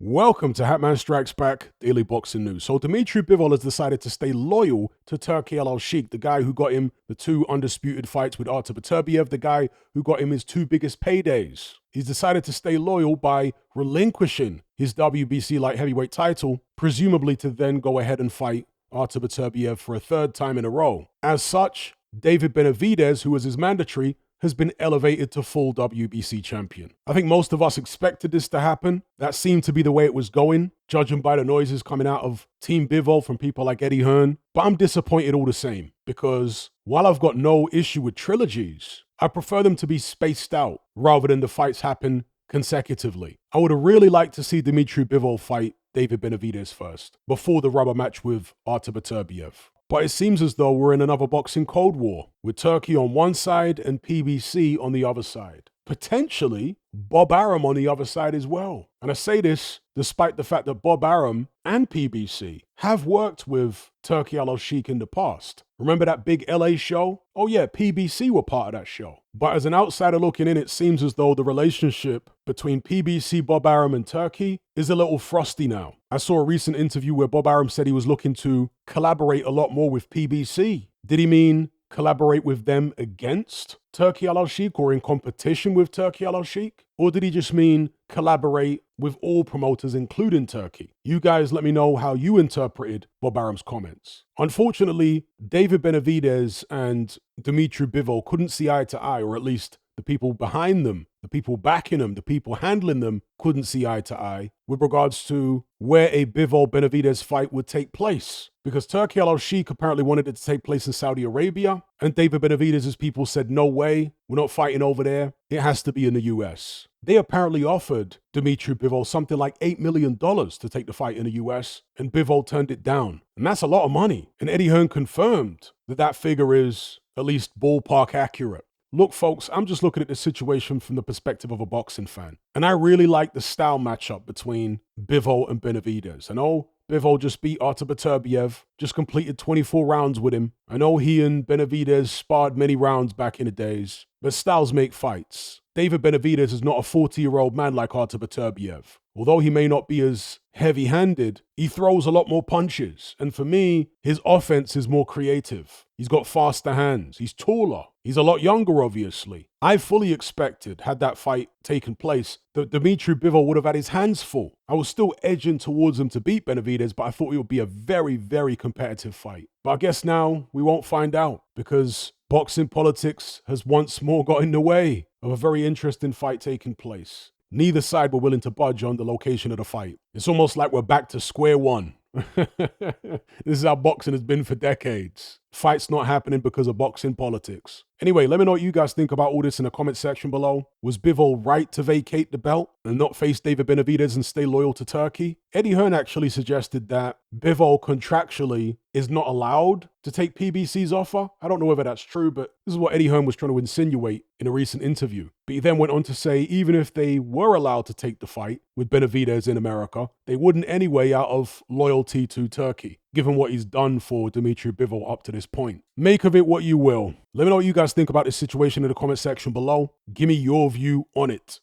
Welcome to Hatman Strikes Back Daily Boxing News. So Dmitry Bivol has decided to stay loyal to Turki Al-Sheikh, the guy who got him the two undisputed fights with Artur Beterbiev, the guy who got him his two biggest paydays. He's decided to stay loyal by relinquishing his WBC light heavyweight title, presumably to then go ahead and fight Artur Beterbiev for a third time in a row. As such, David Benavidez, who was his mandatory, has been elevated to full WBC champion. I think most of us expected this to happen. That seemed to be the way it was going, judging by the noises coming out of Team Bivol from people like Eddie Hearn. But I'm disappointed all the same, because while I've got no issue with trilogies, I prefer them to be spaced out rather than the fights happen consecutively. I would have really liked to see Dmitry Bivol fight David Benavidez first, before the rubber match with Artur Beterbiev. But it seems as though we're in another boxing Cold War, with Turkey on one side and PBC on the other side. Potentially, Bob Arum on the other side as well. And I say this despite the fact that Bob Arum and PBC have worked with Turki Al-Sheikh in the past. Remember that big LA show? Oh yeah, PBC were part of that show. But as an outsider looking in, it seems as though the relationship between PBC, Bob Arum, and Turkey is a little frosty now. I saw a recent interview where Bob Arum said he was looking to collaborate a lot more with PBC. Did he mean collaborate with them against Turki Al-Sheikh or in competition with Turki Al-Sheikh? Or did he just mean collaborate with all promoters, including Turkey? You guys let me know how you interpreted Bob Arum's comments. Unfortunately, David Benavidez and Dmitry Bivol couldn't see eye to eye, or at least the people behind them, the people backing them, the people handling them couldn't see eye to eye with regards to where a Bivol-Benavidez fight would take place. Because Turki Al-Sheikh apparently wanted it to take place in Saudi Arabia, and David Benavidez's people said, no way, we're not fighting over there. It has to be in the US. They apparently offered Dmitry Bivol something like $8 million to take the fight in the US, and Bivol turned it down. And that's a lot of money. And Eddie Hearn confirmed that that figure is at least ballpark accurate. Look, folks, I'm just looking at the situation from the perspective of a boxing fan. And I really like the style matchup between Bivol and Benavidez. I know Bivol just beat Artur Beterbiev, just completed 24 rounds with him. I know he and Benavidez sparred many rounds back in the days, but styles make fights. David Benavidez is not a 40-year-old man like Artur Beterbiev. Although he may not be as heavy-handed, he throws a lot more punches. And for me, his offense is more creative. He's got faster hands. He's taller. He's a lot younger, obviously. I fully expected, had that fight taken place, that Dmitry Bivol would have had his hands full. I was still edging towards him to beat Benavidez, but I thought it would be a very, very competitive fight. But I guess now we won't find out, because boxing politics has once more got in the way of a very interesting fight taking place. Neither side were willing to budge on the location of the fight. It's almost like we're back to square one. This is how boxing has been for decades. Fights not happening because of boxing politics. Anyway, let me know what you guys think about all this in the comment section below. Was Bivol right to vacate the belt and not face David Benavidez and stay loyal to Turkey? Eddie Hearn actually suggested that Bivol contractually is not allowed to take PBC's offer. I don't know whether that's true, but this is what Eddie Hearn was trying to insinuate in a recent interview. But he then went on to say even if they were allowed to take the fight with Benavidez in America, they wouldn't anyway out of loyalty to Turkey, given what he's done for Dmitry Bivol up to this point. Make of it what you will. Let me know what you guys think about this situation in the comment section below. Give me your view on it.